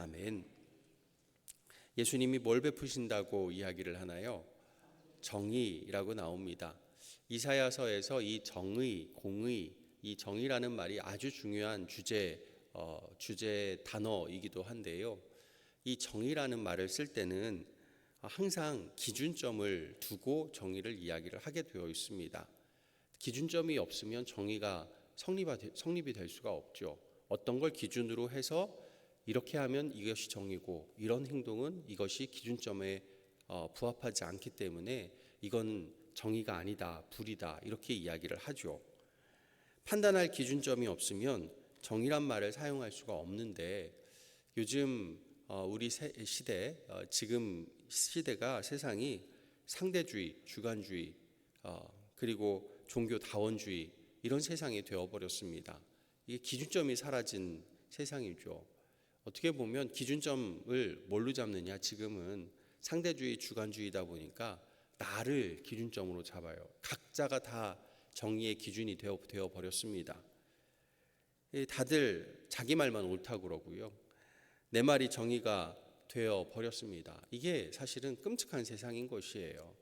아멘. 예수님이 뭘 베푸신다고 이야기를 하나요? 정의라고 나옵니다. 이사야서에서 이 정의, 공의, 이 정의라는 말이 아주 중요한 주제 단어이기도 한데요. 이 정의라는 말을 쓸 때는 항상 기준점을 두고 정의를 이야기를 하게 되어 있습니다. 기준점이 없으면 정의가 성립이 될 수가 없죠. 어떤 걸 기준으로 해서 이렇게 하면 이것이 정의고 이런 행동은 이것이 기준점에 부합하지 않기 때문에 이건 정의가 아니다, 불이다 이렇게 이야기를 하죠. 판단할 기준점이 없으면 정의란 말을 사용할 수가 없는데 요즘 우리 시대, 지금 시대가 세상이 상대주의, 주관주의, 그리고 종교다원주의 이런 세상이 되어버렸습니다. 이게 기준점이 사라진 세상이죠. 어떻게 보면 기준점을 뭘로 잡느냐, 지금은 상대주의, 주관주의다 보니까 나를 기준점으로 잡아요. 각자가 다 정의의 기준이 되어 버렸습니다. 다들 자기 말만 옳다고 그러고요. 내 말이 정의가 되어 버렸습니다. 이게 사실은 끔찍한 세상인 것이에요.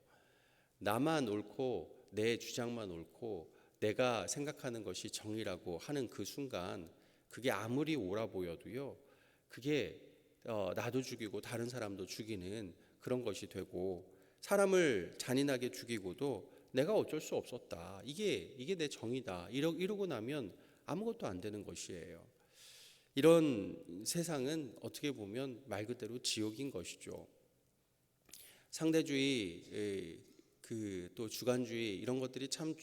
나만 옳고 내 주장만 옳고 내가 생각하는 것이 정의라고 하는 그 순간 그게 아무리 옳아 보여도요, 그게 나도 죽이고 다른 사람도 죽이는 그런 것이 되고, 사람을 잔인하게 죽이고도 내가 어쩔 수 없었다, 이게 내 정의다 이러고 나면 아무것도 안 되는 것이에요. 이런 세상은 어떻게 보면 말 그대로 지옥인 것이죠. 상대주의, 또 주관주의 이런 것들이 참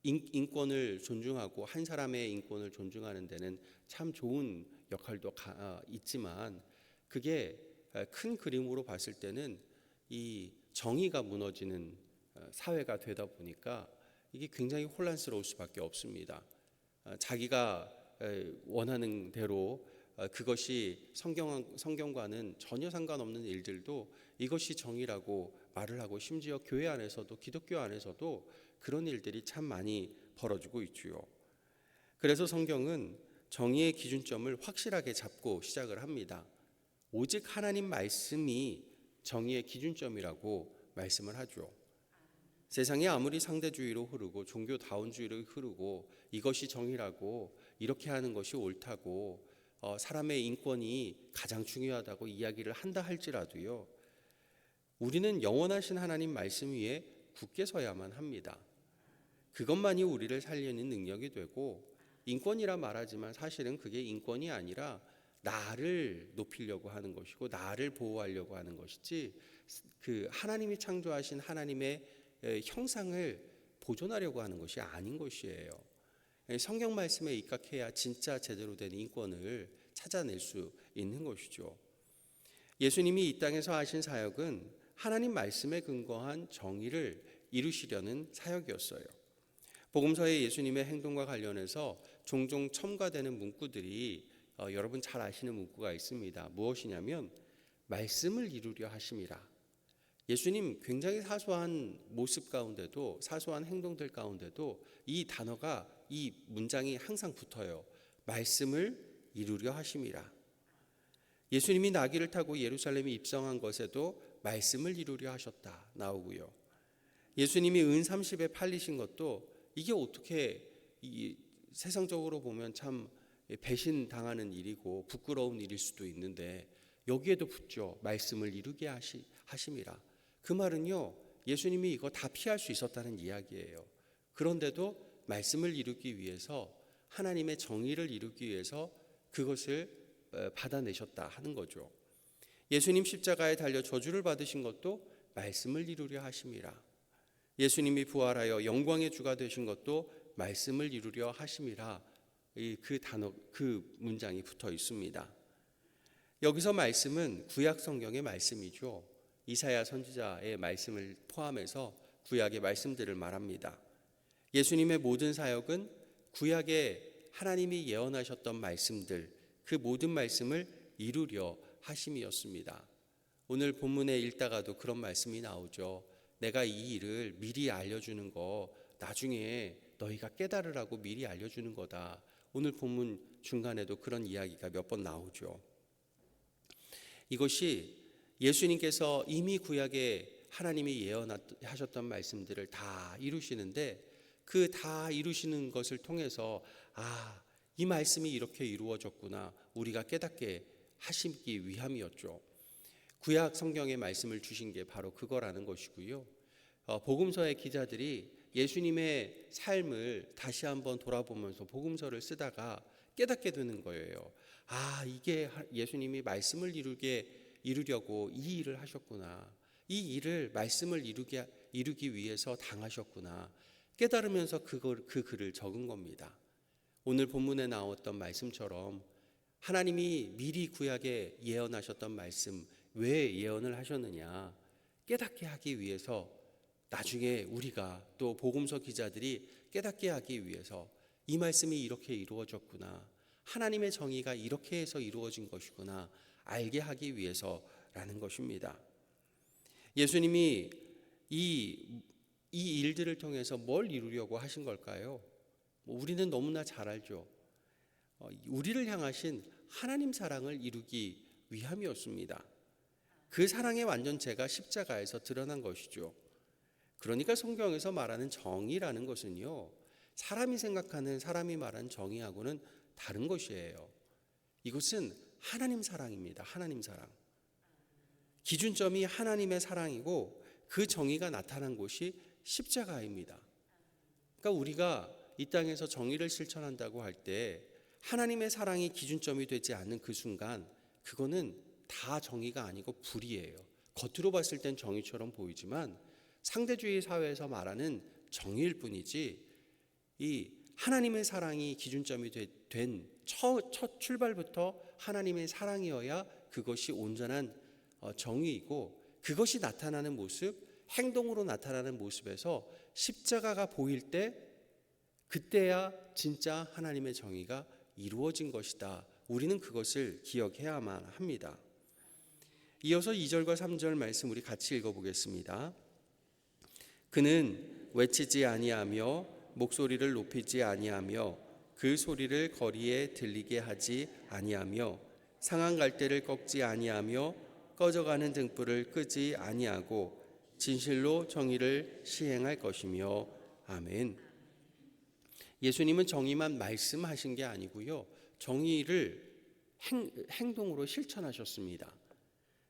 인권을 존중하고 한 사람의 인권을 존중하는 데는 참 좋은 역할도 있지만, 그게 큰 그림으로 봤을 때는 이 정의가 무너지는 사회가 되다 보니까 이게 굉장히 혼란스러울 수밖에 없습니다. 자기가 원하는 대로 그것이 성경과는 전혀 상관없는 일들도 이것이 정의라고 말을 하고, 심지어 교회 안에서도, 기독교 안에서도 그런 일들이 참 많이 벌어지고 있지요. 그래서 성경은 정의의 기준점을 확실하게 잡고 시작을 합니다. 오직 하나님 말씀이 정의의 기준점이라고 말씀을 하죠. 세상이 아무리 상대주의로 흐르고 종교다원주의로 흐르고 이것이 정의라고, 이렇게 하는 것이 옳다고, 사람의 인권이 가장 중요하다고 이야기를 한다 할지라도요, 우리는 영원하신 하나님 말씀 위에 굳게 서야만 합니다. 그것만이 우리를 살리는 능력이 되고, 인권이라 말하지만 사실은 그게 인권이 아니라 나를 높이려고 하는 것이고 나를 보호하려고 하는 것이지, 그 하나님이 창조하신 하나님의 형상을 보존하려고 하는 것이 아닌 것이에요. 성경 말씀에 입각해야 진짜 제대로 된 인권을 찾아낼 수 있는 것이죠. 예수님이 이 땅에서 하신 사역은 하나님 말씀에 근거한 정의를 이루시려는 사역이었어요. 복음서의 예수님의 행동과 관련해서 종종 첨가되는 문구들이 여러분 잘 아시는 문구가 있습니다. 무엇이냐면 말씀을 이루려 하심이라. 예수님 굉장히 사소한 모습 가운데도, 사소한 행동들 가운데도 이 단어가, 이 문장이 항상 붙어요. 말씀을 이루려 하심이라. 예수님이 나귀를 타고 예루살렘에 입성한 것에도 말씀을 이루려 하셨다 나오고요. 예수님이 은 30에 팔리신 것도 이게 어떻게 세상적으로 보면 참 배신당하는 일이고 부끄러운 일일 수도 있는데 여기에도 붙죠. 말씀을 이루게 하심이라. 그 말은요, 예수님이 이거 다 피할 수 있었다는 이야기예요. 그런데도 말씀을 이루기 위해서, 하나님의 정의를 이루기 위해서 그것을 받아내셨다 하는 거죠. 예수님 십자가에 달려 저주를 받으신 것도 말씀을 이루려 하심이라. 예수님이 부활하여 영광의 주가 되신 것도 말씀을 이루려 하심이라. 그 단어, 그 문장이 붙어 있습니다. 여기서 말씀은 구약 성경의 말씀이죠. 이사야 선지자의 말씀을 포함해서 구약의 말씀들을 말합니다. 예수님의 모든 사역은 구약에 하나님이 예언하셨던 말씀들, 그 모든 말씀을 이루려 하심이었습니다. 오늘 본문에 읽다가도 그런 말씀이 나오죠. 내가 이 일을 미리 알려주는 거, 나중에 너희가 깨달으라고 미리 알려주는 거다. 오늘 본문 중간에도 그런 이야기가 몇 번 나오죠. 이것이 예수님께서 이미 구약에 하나님이 예언하셨던 말씀들을 다 이루시는데, 그 다 이루시는 것을 통해서 이 말씀이 이렇게 이루어졌구나 우리가 깨닫게 하시기 위함이었죠. 구약 성경의 말씀을 주신 게 바로 그거라는 것이고요. 복음서의 기자들이 예수님의 삶을 다시 한번 돌아보면서 복음서를 쓰다가 깨닫게 되는 거예요. 이게 예수님이 말씀을 이루려고 이 일을 하셨구나. 이 일을 말씀을 이루기 위해서 당하셨구나. 깨달으면서 그 글을 적은 겁니다. 오늘 본문에 나왔던 말씀처럼 하나님이 미리 구약에 예언하셨던 말씀, 왜 예언을 하셨느냐 깨닫게 하기 위해서, 나중에 우리가 또 복음서 기자들이 깨닫게 하기 위해서 이 말씀이 이렇게 이루어졌구나, 하나님의 정의가 이렇게 해서 이루어진 것이구나 알게 하기 위해서라는 것입니다. 예수님이 이 일들을 통해서 뭘 이루려고 하신 걸까요? 우리는 너무나 잘 알죠. 우리를 향하신 하나님 사랑을 이루기 위함이었습니다. 그 사랑의 완전체가 십자가에서 드러난 것이죠. 그러니까 성경에서 말하는 정의라는 것은요, 사람이 생각하는, 사람이 말하는 정의하고는 다른 것이에요. 이것은 하나님 사랑입니다. 하나님 사랑. 기준점이 하나님의 사랑이고 그 정의가 나타난 곳이 십자가입니다. 그러니까 우리가 이 땅에서 정의를 실천한다고 할 때 하나님의 사랑이 기준점이 되지 않는 그 순간, 그거는 다 정의가 아니고 불이에요. 겉으로 봤을 땐 정의처럼 보이지만 상대주의 사회에서 말하는 정의일 뿐이지, 이 하나님의 사랑이 기준점이 된 첫 출발부터 하나님의 사랑이어야 그것이 온전한 정의이고, 그것이 나타나는 모습, 행동으로 나타나는 모습에서 십자가가 보일 때, 그때야 진짜 하나님의 정의가 이루어진 것이다. 우리는 그것을 기억해야만 합니다. 이어서 2절과 3절 말씀 우리 같이 읽어보겠습니다. 그는 외치지 아니하며 목소리를 높이지 아니하며 그 소리를 거리에 들리게 하지 아니하며 상한 갈대를 꺾지 아니하며 꺼져가는 등불을 끄지 아니하고 진실로 정의를 시행할 것이며. 아멘. 예수님은 정의만 말씀하신 게 아니고요, 정의를 행동으로 실천하셨습니다.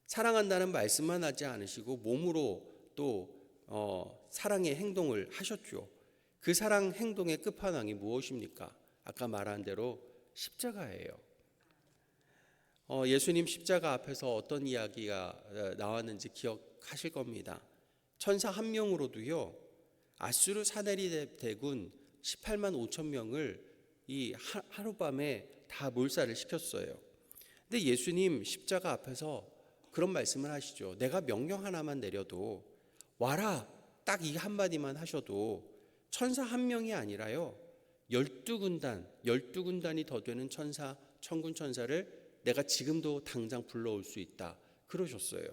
사랑한다는 말씀만 하지 않으시고 몸으로 또 사랑의 행동을 하셨죠. 그 사랑 행동의 끝판왕이 무엇입니까? 아까 말한 대로 십자가예요. 예수님 십자가 앞에서 어떤 이야기가 나왔는지 기억하실 겁니다. 천사 한 명으로도요, 아수르 사네리 대군 18만 5천 명을 이 하룻밤에 다 몰살을 시켰어요. 근데 예수님 십자가 앞에서 그런 말씀을 하시죠. 내가 명령 하나만 내려도, 와라, 딱 이 한마디만 하셔도 천사 한 명이 아니라요, 12군단이 더 되는 천군 천사를 내가 지금도 당장 불러올 수 있다 그러셨어요.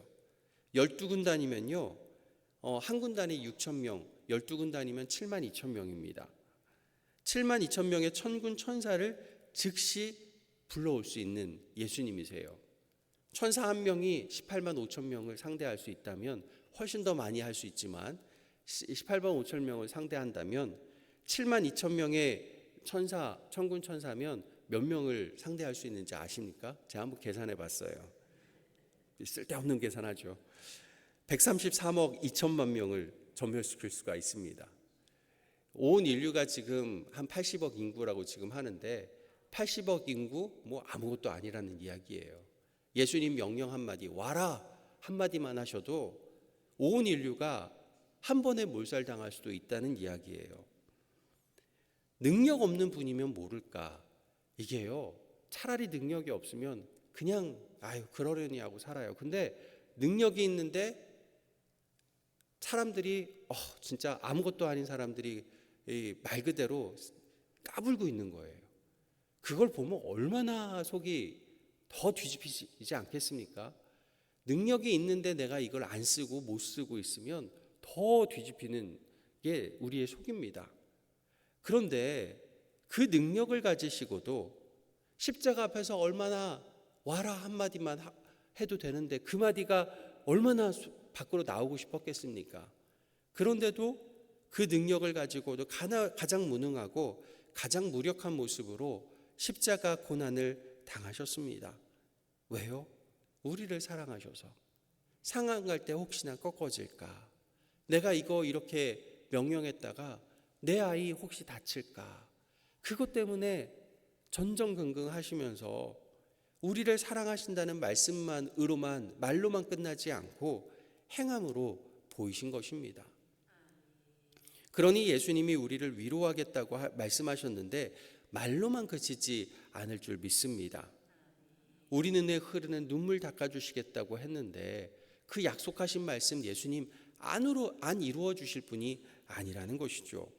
12군단이면요, 한 군단이 6천 명, 12군단이면 7만 2천 명입니다. 7만 2천 명의 천군 천사를 즉시 불러올 수 있는 예수님이세요. 천사 한 명이 18만 5천 명을 상대할 수 있다면 훨씬 더 많이 할 수 있지만, 18만 5천 명을 상대한다면 7만 2천 명의 천군 천사면 몇 명을 상대할 수 있는지 아십니까? 제가 한번 계산해 봤어요. 쓸데없는 계산하죠. 133억 2천만 명을 전멸시킬 수가 있습니다. 온 인류가 지금 한 80억 인구라고 지금 하는데 80억 인구 아무것도 아니라는 이야기예요. 예수님 명령 한마디, 와라 한마디만 하셔도 온 인류가 한 번에 몰살당할 수도 있다는 이야기예요. 능력 없는 분이면 모를까, 이게요, 차라리 능력이 없으면 그냥 그러려니 하고 살아요. 근데 능력이 있는데 사람들이 진짜 아무것도 아닌 사람들이 말 그대로 까불고 있는 거예요. 그걸 보면 얼마나 속이 더 뒤집히지 않겠습니까? 능력이 있는데 내가 이걸 안 쓰고 못 쓰고 있으면 더 뒤집히는 게 우리의 속입니다. 그런데 그 능력을 가지시고도 십자가 앞에서 얼마나 와라 한마디만 해도 되는데 그 마디가 얼마나 밖으로 나오고 싶었겠습니까? 그런데도 그 능력을 가지고도 가장 무능하고 가장 무력한 모습으로 십자가 고난을 당하셨습니다. 왜요? 우리를 사랑하셔서. 상한 갈 때 혹시나 꺾어질까? 내가 이거 이렇게 명령했다가 내 아이 혹시 다칠까? 그것 때문에 전전긍긍하시면서 우리를 사랑하신다는 말씀만으로만 말로만 끝나지 않고 행함으로 보이신 것입니다. 그러니 예수님이 우리를 위로하겠다고 말씀하셨는데 말로만 그치지 않을 줄 믿습니다. 우리 눈에 흐르는 눈물 닦아주시겠다고 했는데 그 약속하신 말씀 예수님 안 이루어 주실 분이 아니라는 것이죠.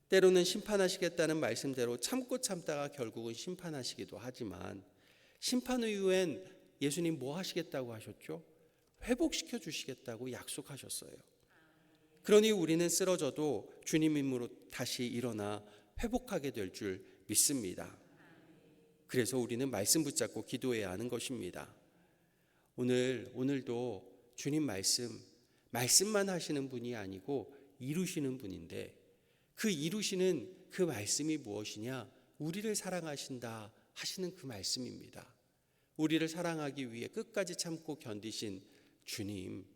때로는 심판하시겠다는 말씀대로 참고 참다가 결국은 심판하시기도 하지만 심판 이후엔 예수님 뭐 하시겠다고 하셨죠? 회복시켜 주시겠다고 약속하셨어요. 그러니 우리는 쓰러져도 주님 힘으로 다시 일어나 회복하게 될 줄 믿습니다. 그래서 우리는 말씀 붙잡고 기도해야 하는 것입니다. 오늘도 주님 말씀만 하시는 분이 아니고 이루시는 분인데 그 이루시는 그 말씀이 무엇이냐? 우리를 사랑하신다 하시는 그 말씀입니다. 우리를 사랑하기 위해 끝까지 참고 견디신 주님,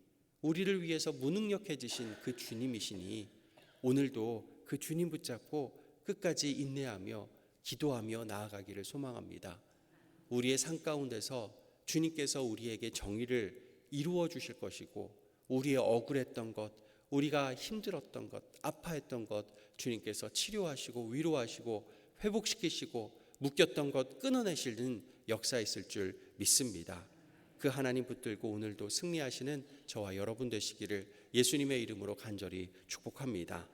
우리를 위해서 무능력해지신 그 주님이시니 오늘도 그 주님 붙잡고 끝까지 인내하며 기도하며 나아가기를 소망합니다. 우리의 삶 가운데서 주님께서 우리에게 정의를 이루어 주실 것이고 우리의 억울했던 것, 우리가 힘들었던 것, 아파했던 것 주님께서 치료하시고 위로하시고 회복시키시고 묶였던 것 끊어내시는 역사 있을 줄 믿습니다. 그 하나님 붙들고 오늘도 승리하시는 저와 여러분 되시기를 예수님의 이름으로 간절히 축복합니다.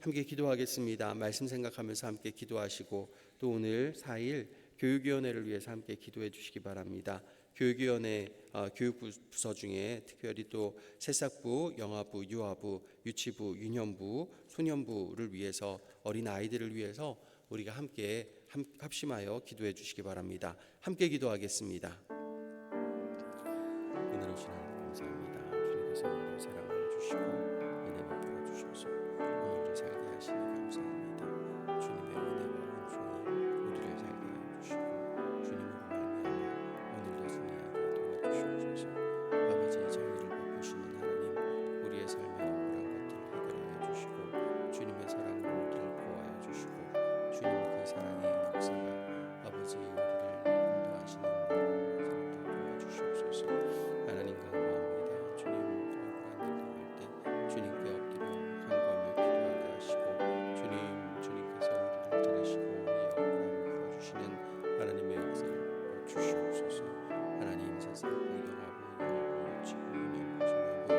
함께 기도하겠습니다. 말씀 생각하면서 함께 기도하시고 또 오늘 4일 교육위원회를 위해서 함께 기도해 주시기 바랍니다. 교육위원회 교육부서 중에 특별히 또 새싹부, 영아부, 유아부, 유치부, 유년부, 소년부를 위해서 어린 아이들을 위해서 우리가 함께 합심하여 기도해 주시기 바랍니다. 함께 기도하겠습니다. 오늘 오신 하나님 감사합니다. 주님께서 우리를 사랑하여 주시고 은혜 베풀어 주셔서 오늘도 살게 하시니 감사합니다. 주님의 은혜와 은총이 우리를 살게 하여 주시고 주님으로 말미암아 오늘도 승리하게 도와주시옵소서. 아버지의 정의를 베푸시는 하나님, 우리의 삶의 억울한 것들 해결하여 주시고 주님의 사랑으로 우리를 보호하여 주시고 주님 그 사랑의 역사가 아버지 우리를 인도하시는 도와주시옵소서. 하나님 간구합니다. 주님 억울한 일 당할 때 주님께 엎드려 간구하며 기도하게 하시고 주님께서 우리를 들으시고 우리의 억울함을 풀어주시는 하나님의 역사를 주시옵소서. 하나님 새싹부, 영아부, 유치부, 유년부, 소년부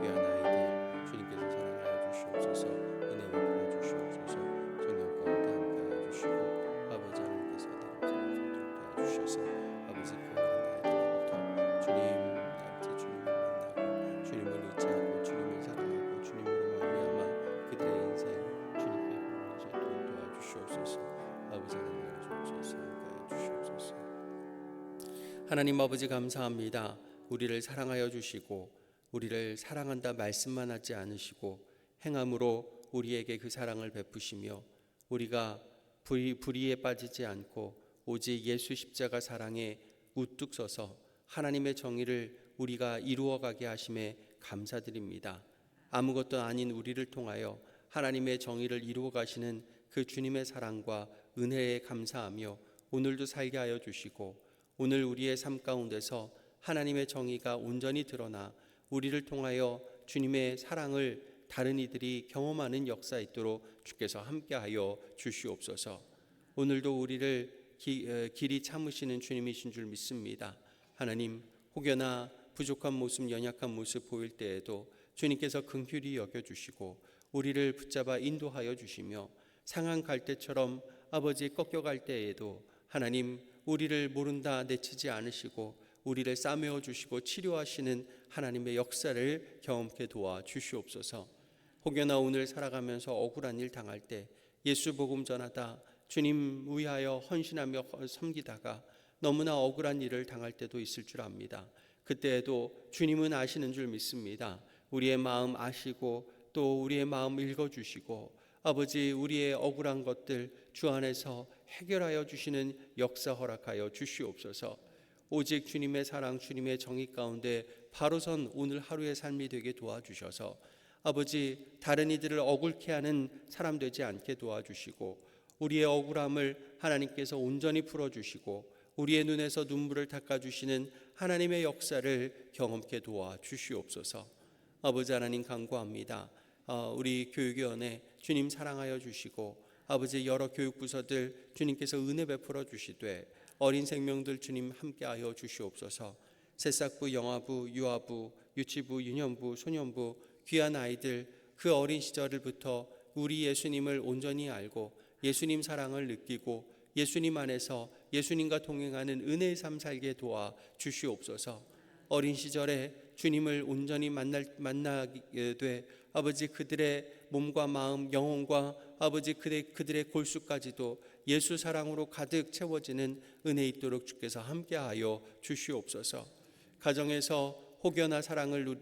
귀한 아이들 주님께서 사랑하여 주시옵소서. 은혜 베풀어 주시옵소서. 성령 가운데 함께하여 주시고 아버지 하나님께서 내가 도와주셔서 아버지 그 어린 아이들로부터 주님을 만나고 주님을 의지하고 주님을 사랑하고 주님으로 말미암아 그들의 인생 주님께 보내서 도와주시옵소서. 아버지 하나님 주옵소서. 함께하여 주시옵소서. 하나님 아버지 감사합니다. 우리를 사랑하여 주시고 우리를 사랑한다 말씀만 하지 않으시고 행함으로 우리에게 그 사랑을 베푸시며 우리가 불의에 빠지지 않고 오직 예수 십자가 사랑에 우뚝 서서 하나님의 정의를 우리가 이루어가게 하심에 감사드립니다. 아무것도 아닌 우리를 통하여 하나님의 정의를 이루어가시는 그 주님의 사랑과 은혜에 감사하며 오늘도 살게 하여 주시고 오늘 우리의 삶 가운데서 하나님의 정의가 온전히 드러나 우리를 통하여 주님의 사랑을 다른 이들이 경험하는 역사 있도록 주께서 함께하여 주시옵소서. 오늘도 우리를 길이 참으시는 주님이신 줄 믿습니다. 하나님 혹여나 부족한 모습, 연약한 모습 보일 때에도 주님께서 긍휼히 여겨주시고 우리를 붙잡아 인도하여 주시며 상한 갈대처럼 아버지 꺾여갈 때에도 하나님 우리를 모른다 내치지 않으시고 우리를 싸매어 주시고 치료하시는 하나님의 역사를 경험케 도와 주시옵소서. 혹여나 오늘 살아가면서 억울한 일 당할 때 예수 복음 전하다 주님 위하여 헌신하며 섬기다가 너무나 억울한 일을 당할 때도 있을 줄 압니다. 그때에도 주님은 아시는 줄 믿습니다. 우리의 마음 아시고 또 우리의 마음 읽어주시고 아버지 우리의 억울한 것들 주 안에서 해결하여 주시는 역사 허락하여 주시옵소서. 오직 주님의 사랑 주님의 정의 가운데 바로 선 오늘 하루의 삶이 되게 도와주셔서 아버지 다른 이들을 억울케 하는 사람 되지 않게 도와주시고 우리의 억울함을 하나님께서 온전히 풀어주시고 우리의 눈에서 눈물을 닦아주시는 하나님의 역사를 경험케 도와주시옵소서. 아버지 하나님 간구합니다. 우리 교육위원회 주님 사랑하여 주시고 아버지 여러 교육부서들 주님께서 은혜 베풀어 주시되 어린 생명들 주님 함께하여 주시옵소서. 새싹부, 영아부, 유아부, 유치부, 유년부, 소년부 귀한 아이들 그 어린 시절부터 우리 예수님을 온전히 알고 예수님 사랑을 느끼고 예수님 안에서 예수님과 동행하는 은혜의 삶 살게 도와 주시옵소서. 어린 시절에 주님을 온전히 만나게 돼 아버지 그들의 몸과 마음 영혼과 아버지 그들의 골수까지도 예수 사랑으로 가득 채워지는 은혜 있도록 주께서 함께하여 주시옵소서. 가정에서 혹여나 사랑을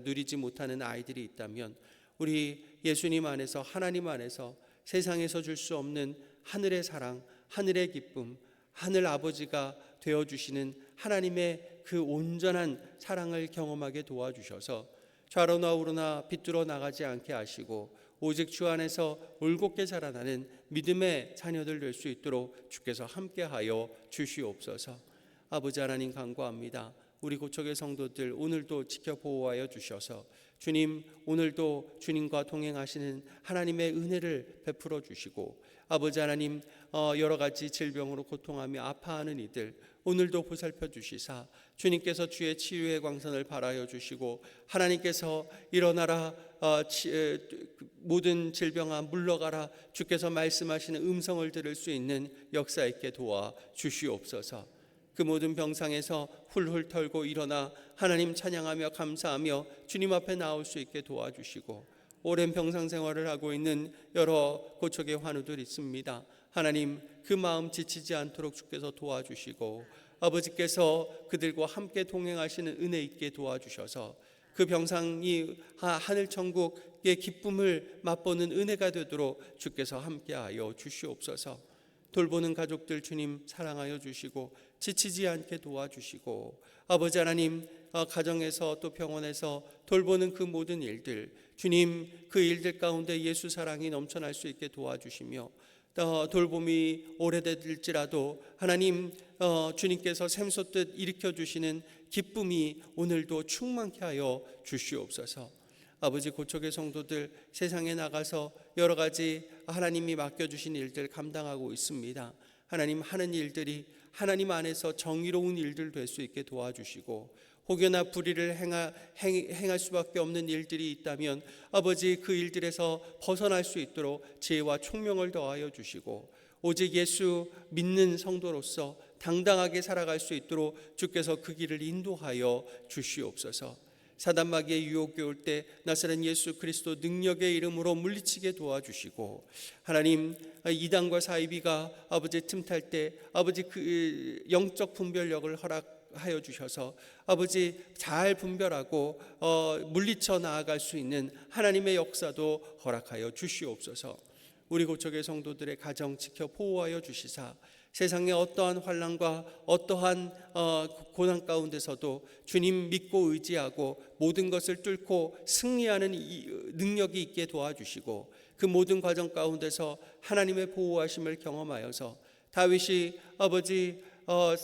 누리지 못하는 아이들이 있다면 우리 예수님 안에서 하나님 안에서 세상에서 줄 수 없는 하늘의 사랑 하늘의 기쁨 하늘 아버지가 되어주시는 하나님의 그 온전한 사랑을 경험하게 도와주셔서 좌로나 우로나 비뚤어 나가지 않게 하시고 오직 주 안에서 올곧게 자라나는 믿음의 자녀들 될 수 있도록 주께서 함께하여 주시옵소서. 아버지 하나님 간구합니다. 우리 고척의 성도들 오늘도 지켜 보호하여 주셔서 주님 오늘도 주님과 동행하시는 하나님의 은혜를 베풀어 주시고 아버지 하나님 여러 가지 질병으로 고통하며 아파하는 이들 오늘도 보살펴 주시사 주님께서 주의 치유의 광선을 발하여 주시고 하나님께서 일어나라 모든 질병아 물러가라 주께서 말씀하시는 음성을 들을 수 있는 역사 있게 도와 주시옵소서. 그 모든 병상에서 훌훌 털고 일어나 하나님 찬양하며 감사하며 주님 앞에 나올 수 있게 도와주시고 오랜 병상 생활을 하고 있는 여러 고척의 환우들 있습니다. 하나님 그 마음 지치지 않도록 주께서 도와주시고 아버지께서 그들과 함께 동행하시는 은혜 있게 도와주셔서 그 병상이 하늘 천국의 기쁨을 맛보는 은혜가 되도록 주께서 함께하여 주시옵소서. 돌보는 가족들 주님 사랑하여 주시고 지치지 않게 도와주시고 아버지 하나님 가정에서 또 병원에서 돌보는 그 모든 일들 주님 그 일들 가운데 예수 사랑이 넘쳐날 수 있게 도와주시며 돌봄이 오래될지라도 하나님 주님께서 샘솟듯 일으켜 주시는 기쁨이 오늘도 충만케 하여 주시옵소서. 아버지 고척의 성도들 세상에 나가서 여러 가지 하나님이 맡겨주신 일들 감당하고 있습니다. 하나님 하는 일들이 하나님 안에서 정의로운 일들 될 수 있게 도와주시고 혹여나 불의를 행할 수밖에 없는 일들이 있다면 아버지 그 일들에서 벗어날 수 있도록 지혜와 총명을 더하여 주시고 오직 예수 믿는 성도로서 당당하게 살아갈 수 있도록 주께서 그 길을 인도하여 주시옵소서. 사단마귀의 유혹이 올 때 나사렛 예수 그리스도 능력의 이름으로 물리치게 도와주시고 하나님 이단과 사이비가 아버지 틈탈 때 아버지 그 영적 분별력을 허락하여 주셔서 아버지 잘 분별하고 물리쳐 나아갈 수 있는 하나님의 역사도 허락하여 주시옵소서. 우리 고척의 성도들의 가정 지켜 보호하여 주시사 세상의 어떠한 환난과 어떠한 고난 가운데서도 주님 믿고 의지하고 모든 것을 뚫고 승리하는 능력이 있게 도와주시고 그 모든 과정 가운데서 하나님의 보호하심을 경험하여서 다윗이 아버지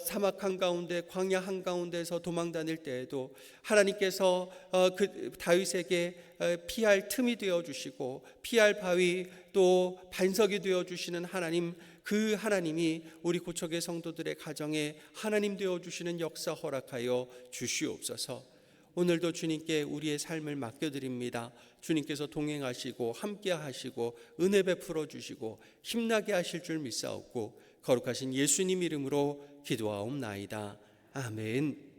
사막 한가운데 광야 한가운데서 도망 다닐 때에도 하나님께서 그 다윗에게 피할 틈이 되어주시고 피할 바위 또 반석이 되어주시는 하나님 그 하나님이 우리 고척의 성도들의 가정에 하나님 되어주시는 역사 허락하여 주시옵소서. 오늘도 주님께 우리의 삶을 맡겨드립니다. 주님께서 동행하시고 함께 하시고 은혜 베풀어 주시고 힘나게 하실 줄 믿사옵고 거룩하신 예수님 이름으로 기도하옵나이다. 아멘.